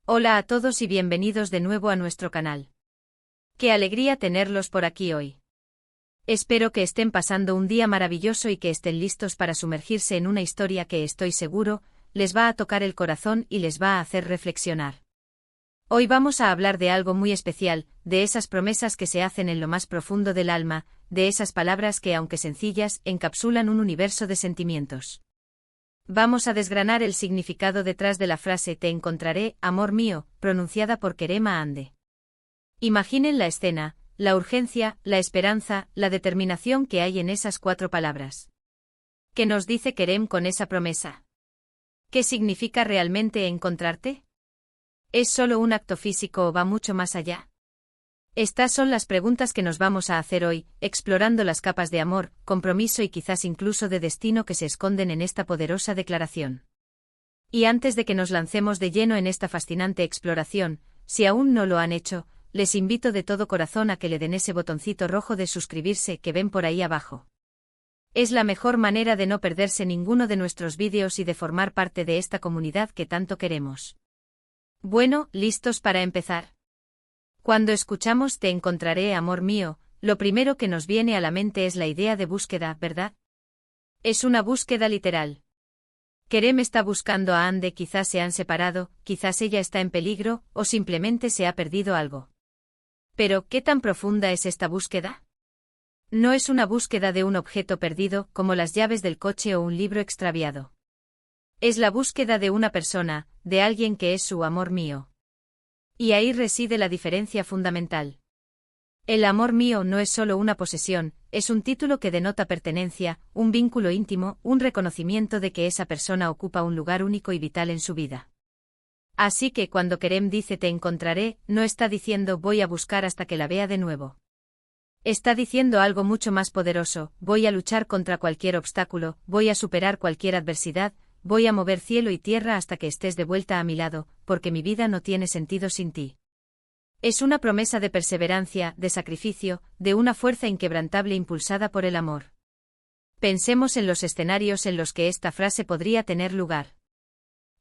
Hola a todos y bienvenidos de nuevo a nuestro canal. Qué alegría tenerlos por aquí hoy. Espero que estén pasando un día maravilloso y que estén listos para sumergirse en una historia que estoy seguro, les va a tocar el corazón y les va a hacer reflexionar. Hoy vamos a hablar de algo muy especial, de esas promesas que se hacen en lo más profundo del alma, de esas palabras que, aunque sencillas, encapsulan un universo de sentimientos. Vamos a desgranar el significado detrás de la frase "Te encontraré, amor mío", pronunciada por Kerem Ande. Imaginen la escena, la urgencia, la esperanza, la determinación que hay en esas 4 palabras. ¿Qué nos dice Kerem con esa promesa? ¿Qué significa realmente encontrarte? ¿Es solo un acto físico o va mucho más allá? Estas son las preguntas que nos vamos a hacer hoy, explorando las capas de amor, compromiso y quizás incluso de destino que se esconden en esta poderosa declaración. Y antes de que nos lancemos de lleno en esta fascinante exploración, si aún no lo han hecho, les invito de todo corazón a que le den ese botoncito rojo de suscribirse que ven por ahí abajo. Es la mejor manera de no perderse ninguno de nuestros vídeos y de formar parte de esta comunidad que tanto queremos. Bueno, ¿listos para empezar? Cuando escuchamos "Te encontraré, amor mío", lo primero que nos viene a la mente es la idea de búsqueda, ¿verdad? Es una búsqueda literal. Kerem está buscando a Ande, quizás se han separado, quizás ella está en peligro, o simplemente se ha perdido algo. Pero, ¿qué tan profunda es esta búsqueda? No es una búsqueda de un objeto perdido, como las llaves del coche o un libro extraviado. Es la búsqueda de una persona, de alguien que es su amor mío. Y ahí reside la diferencia fundamental. El amor mío no es solo una posesión, es un título que denota pertenencia, un vínculo íntimo, un reconocimiento de que esa persona ocupa un lugar único y vital en su vida. Así que cuando Kerem dice "te encontraré", no está diciendo "voy a buscar hasta que la vea de nuevo". Está diciendo algo mucho más poderoso: voy a luchar contra cualquier obstáculo, voy a superar cualquier adversidad, voy a mover cielo y tierra hasta que estés de vuelta a mi lado, porque mi vida no tiene sentido sin ti. Es una promesa de perseverancia, de sacrificio, de una fuerza inquebrantable impulsada por el amor. Pensemos en los escenarios en los que esta frase podría tener lugar.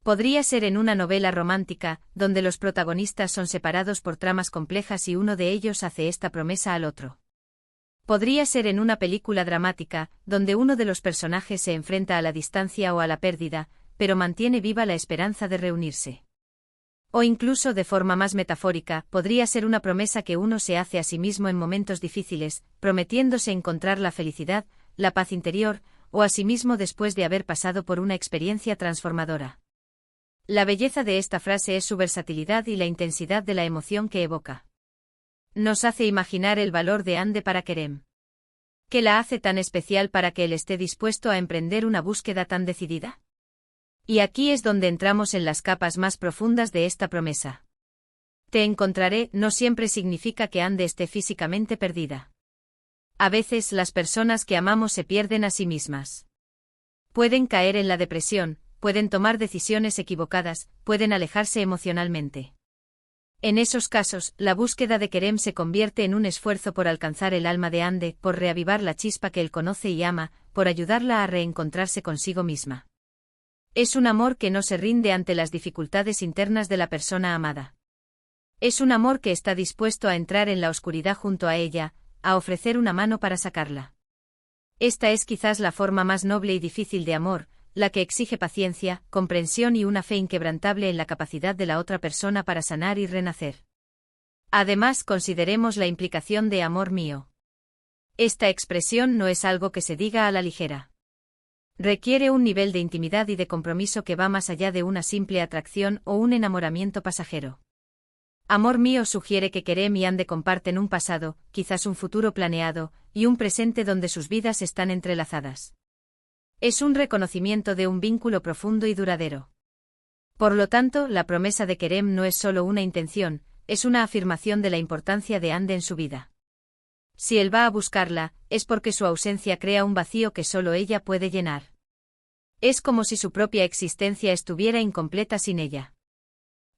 Podría ser en una novela romántica, donde los protagonistas son separados por tramas complejas y uno de ellos hace esta promesa al otro. Podría ser en una película dramática, donde uno de los personajes se enfrenta a la distancia o a la pérdida, pero mantiene viva la esperanza de reunirse. O incluso de forma más metafórica, podría ser una promesa que uno se hace a sí mismo en momentos difíciles, prometiéndose encontrar la felicidad, la paz interior, o a sí mismo después de haber pasado por una experiencia transformadora. La belleza de esta frase es su versatilidad y la intensidad de la emoción que evoca. Nos hace imaginar el valor de Ande para Kerem. ¿Qué la hace tan especial para que él esté dispuesto a emprender una búsqueda tan decidida? Y aquí es donde entramos en las capas más profundas de esta promesa. "Te encontraré" no siempre significa que Ande esté físicamente perdida. A veces las personas que amamos se pierden a sí mismas. Pueden caer en la depresión, pueden tomar decisiones equivocadas, pueden alejarse emocionalmente. En esos casos, la búsqueda de Kerem se convierte en un esfuerzo por alcanzar el alma de Ande, por reavivar la chispa que él conoce y ama, por ayudarla a reencontrarse consigo misma. Es un amor que no se rinde ante las dificultades internas de la persona amada. Es un amor que está dispuesto a entrar en la oscuridad junto a ella, a ofrecer una mano para sacarla. Esta es quizás la forma más noble y difícil de amor, la que exige paciencia, comprensión y una fe inquebrantable en la capacidad de la otra persona para sanar y renacer. Además, consideremos la implicación de "amor mío". Esta expresión no es algo que se diga a la ligera. Requiere un nivel de intimidad y de compromiso que va más allá de una simple atracción o un enamoramiento pasajero. Amor mío sugiere que Kerem y Ande comparten un pasado, quizás un futuro planeado, y un presente donde sus vidas están entrelazadas. Es un reconocimiento de un vínculo profundo y duradero. Por lo tanto, la promesa de Kerem no es solo una intención, es una afirmación de la importancia de Ande en su vida. Si él va a buscarla, es porque su ausencia crea un vacío que solo ella puede llenar. Es como si su propia existencia estuviera incompleta sin ella.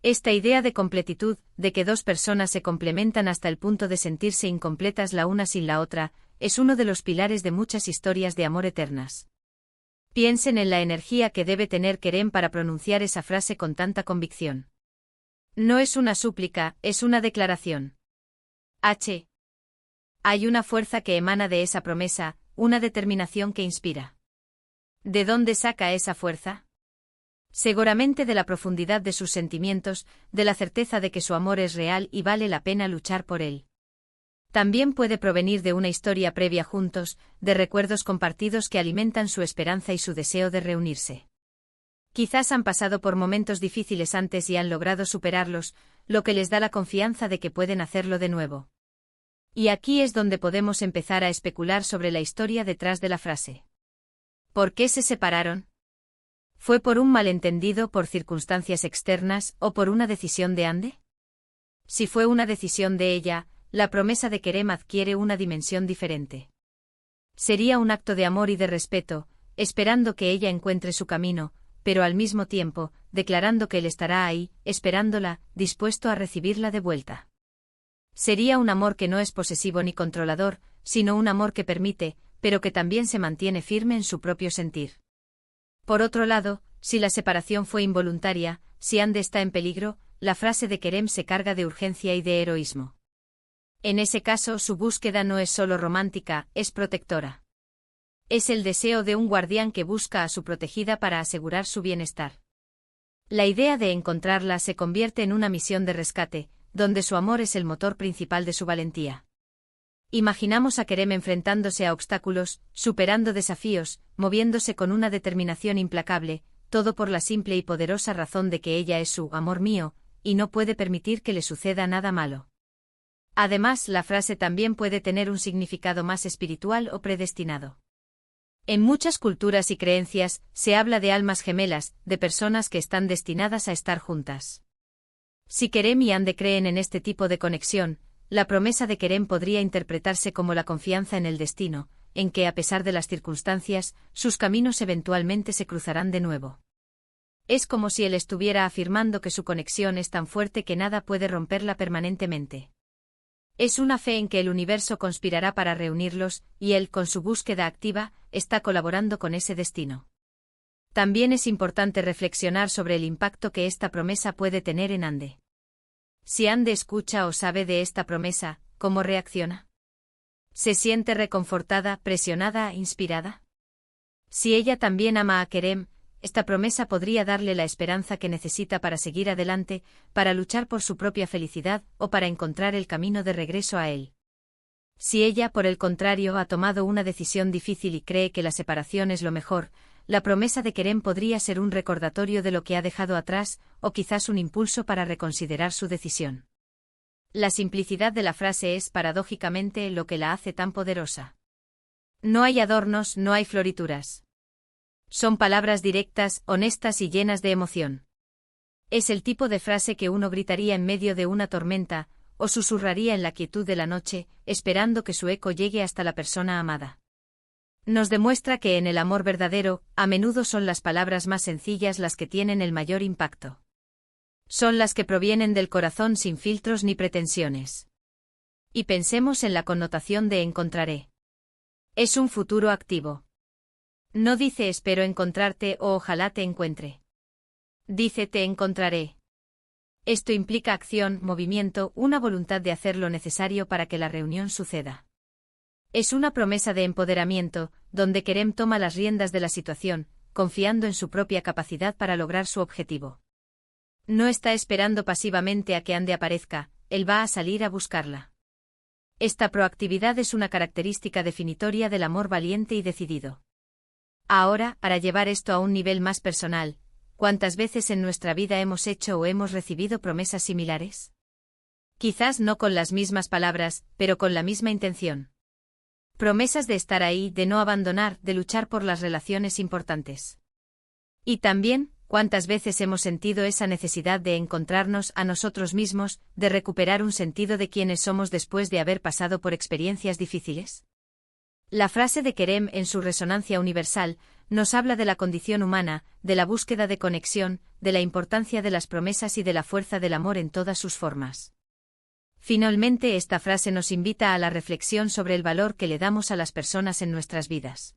Esta idea de completitud, de que dos personas se complementan hasta el punto de sentirse incompletas la una sin la otra, es uno de los pilares de muchas historias de amor eternas. Piensen en la energía que debe tener Kerem para pronunciar esa frase con tanta convicción. No es una súplica, es una declaración. Hay una fuerza que emana de esa promesa, una determinación que inspira. ¿De dónde saca esa fuerza? Seguramente de la profundidad de sus sentimientos, de la certeza de que su amor es real y vale la pena luchar por él. También puede provenir de una historia previa juntos, de recuerdos compartidos que alimentan su esperanza y su deseo de reunirse. Quizás han pasado por momentos difíciles antes y han logrado superarlos, lo que les da la confianza de que pueden hacerlo de nuevo. Y aquí es donde podemos empezar a especular sobre la historia detrás de la frase. ¿Por qué se separaron? ¿Fue por un malentendido, por circunstancias externas, o por una decisión de Ande? Si fue una decisión de ella, la promesa de Kerem adquiere una dimensión diferente. Sería un acto de amor y de respeto, esperando que ella encuentre su camino, pero al mismo tiempo, declarando que él estará ahí, esperándola, dispuesto a recibirla de vuelta. Sería un amor que no es posesivo ni controlador, sino un amor que permite, pero que también se mantiene firme en su propio sentir. Por otro lado, si la separación fue involuntaria, si Ande está en peligro, la frase de Kerem se carga de urgencia y de heroísmo. En ese caso, su búsqueda no es solo romántica, es protectora. Es el deseo de un guardián que busca a su protegida para asegurar su bienestar. La idea de encontrarla se convierte en una misión de rescate, donde su amor es el motor principal de su valentía. Imaginamos a Kerem enfrentándose a obstáculos, superando desafíos, moviéndose con una determinación implacable, todo por la simple y poderosa razón de que ella es su amor mío, y no puede permitir que le suceda nada malo. Además, la frase también puede tener un significado más espiritual o predestinado. En muchas culturas y creencias, se habla de almas gemelas, de personas que están destinadas a estar juntas. Si Kerem y Ande creen en este tipo de conexión, la promesa de Kerem podría interpretarse como la confianza en el destino, en que a pesar de las circunstancias, sus caminos eventualmente se cruzarán de nuevo. Es como si él estuviera afirmando que su conexión es tan fuerte que nada puede romperla permanentemente. Es una fe en que el universo conspirará para reunirlos, y él, con su búsqueda activa, está colaborando con ese destino. También es importante reflexionar sobre el impacto que esta promesa puede tener en Ande. Si Ande escucha o sabe de esta promesa, ¿cómo reacciona? ¿Se siente reconfortada, presionada, inspirada? Si ella también ama a Kerem, esta promesa podría darle la esperanza que necesita para seguir adelante, para luchar por su propia felicidad o para encontrar el camino de regreso a él. Si ella, por el contrario, ha tomado una decisión difícil y cree que la separación es lo mejor, la promesa de Kerem podría ser un recordatorio de lo que ha dejado atrás, o quizás un impulso para reconsiderar su decisión. La simplicidad de la frase es, paradójicamente, lo que la hace tan poderosa. No hay adornos, no hay florituras. Son palabras directas, honestas y llenas de emoción. Es el tipo de frase que uno gritaría en medio de una tormenta, o susurraría en la quietud de la noche, esperando que su eco llegue hasta la persona amada. Nos demuestra que en el amor verdadero, a menudo son las palabras más sencillas las que tienen el mayor impacto. Son las que provienen del corazón sin filtros ni pretensiones. Y pensemos en la connotación de encontraré. Es un futuro activo. No dice espero encontrarte o ojalá te encuentre. Dice te encontraré. Esto implica acción, movimiento, una voluntad de hacer lo necesario para que la reunión suceda. Es una promesa de empoderamiento, donde Kerem toma las riendas de la situación, confiando en su propia capacidad para lograr su objetivo. No está esperando pasivamente a que Ande aparezca, él va a salir a buscarla. Esta proactividad es una característica definitoria del amor valiente y decidido. Ahora, para llevar esto a un nivel más personal, ¿cuántas veces en nuestra vida hemos hecho o hemos recibido promesas similares? Quizás no con las mismas palabras, pero con la misma intención. Promesas de estar ahí, de no abandonar, de luchar por las relaciones importantes. Y también, ¿cuántas veces hemos sentido esa necesidad de encontrarnos a nosotros mismos, de recuperar un sentido de quiénes somos después de haber pasado por experiencias difíciles? La frase de Kerem, en su resonancia universal, nos habla de la condición humana, de la búsqueda de conexión, de la importancia de las promesas y de la fuerza del amor en todas sus formas. Finalmente, esta frase nos invita a la reflexión sobre el valor que le damos a las personas en nuestras vidas.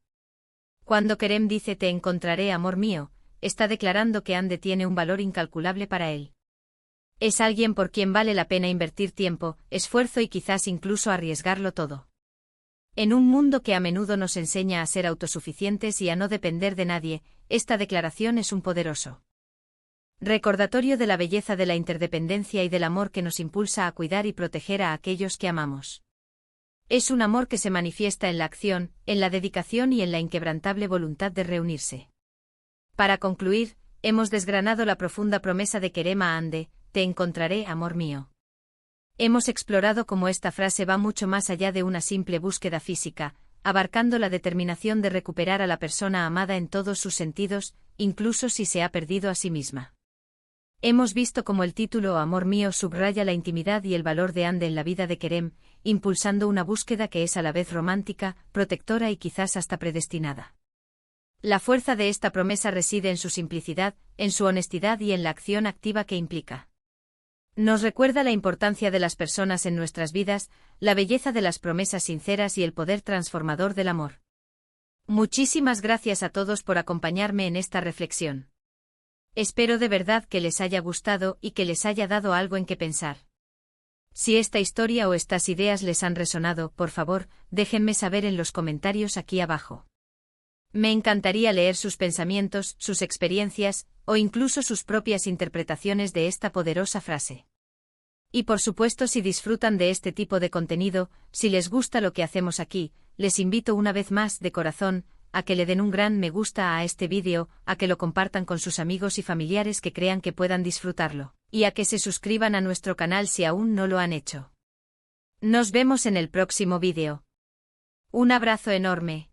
Cuando Kerem dice te encontraré, amor mío, está declarando que Ande tiene un valor incalculable para él. Es alguien por quien vale la pena invertir tiempo, esfuerzo y quizás incluso arriesgarlo todo. En un mundo que a menudo nos enseña a ser autosuficientes y a no depender de nadie, esta declaración es un poderoso recordatorio de la belleza de la interdependencia y del amor que nos impulsa a cuidar y proteger a aquellos que amamos. Es un amor que se manifiesta en la acción, en la dedicación y en la inquebrantable voluntad de reunirse. Para concluir, hemos desgranado la profunda promesa de Kerema Ande, te encontraré, amor mío. Hemos explorado cómo esta frase va mucho más allá de una simple búsqueda física, abarcando la determinación de recuperar a la persona amada en todos sus sentidos, incluso si se ha perdido a sí misma. Hemos visto cómo el título Amor mío subraya la intimidad y el valor de Ande en la vida de Kerem, impulsando una búsqueda que es a la vez romántica, protectora y quizás hasta predestinada. La fuerza de esta promesa reside en su simplicidad, en su honestidad y en la acción activa que implica. Nos recuerda la importancia de las personas en nuestras vidas, la belleza de las promesas sinceras y el poder transformador del amor. Muchísimas gracias a todos por acompañarme en esta reflexión. Espero de verdad que les haya gustado y que les haya dado algo en qué pensar. Si esta historia o estas ideas les han resonado, por favor, déjenme saber en los comentarios aquí abajo. Me encantaría leer sus pensamientos, sus experiencias, o incluso sus propias interpretaciones de esta poderosa frase. Y por supuesto, si disfrutan de este tipo de contenido, si les gusta lo que hacemos aquí, les invito una vez más, de corazón, a que le den un gran me gusta a este vídeo, a que lo compartan con sus amigos y familiares que crean que puedan disfrutarlo, y a que se suscriban a nuestro canal si aún no lo han hecho. Nos vemos en el próximo vídeo. Un abrazo enorme.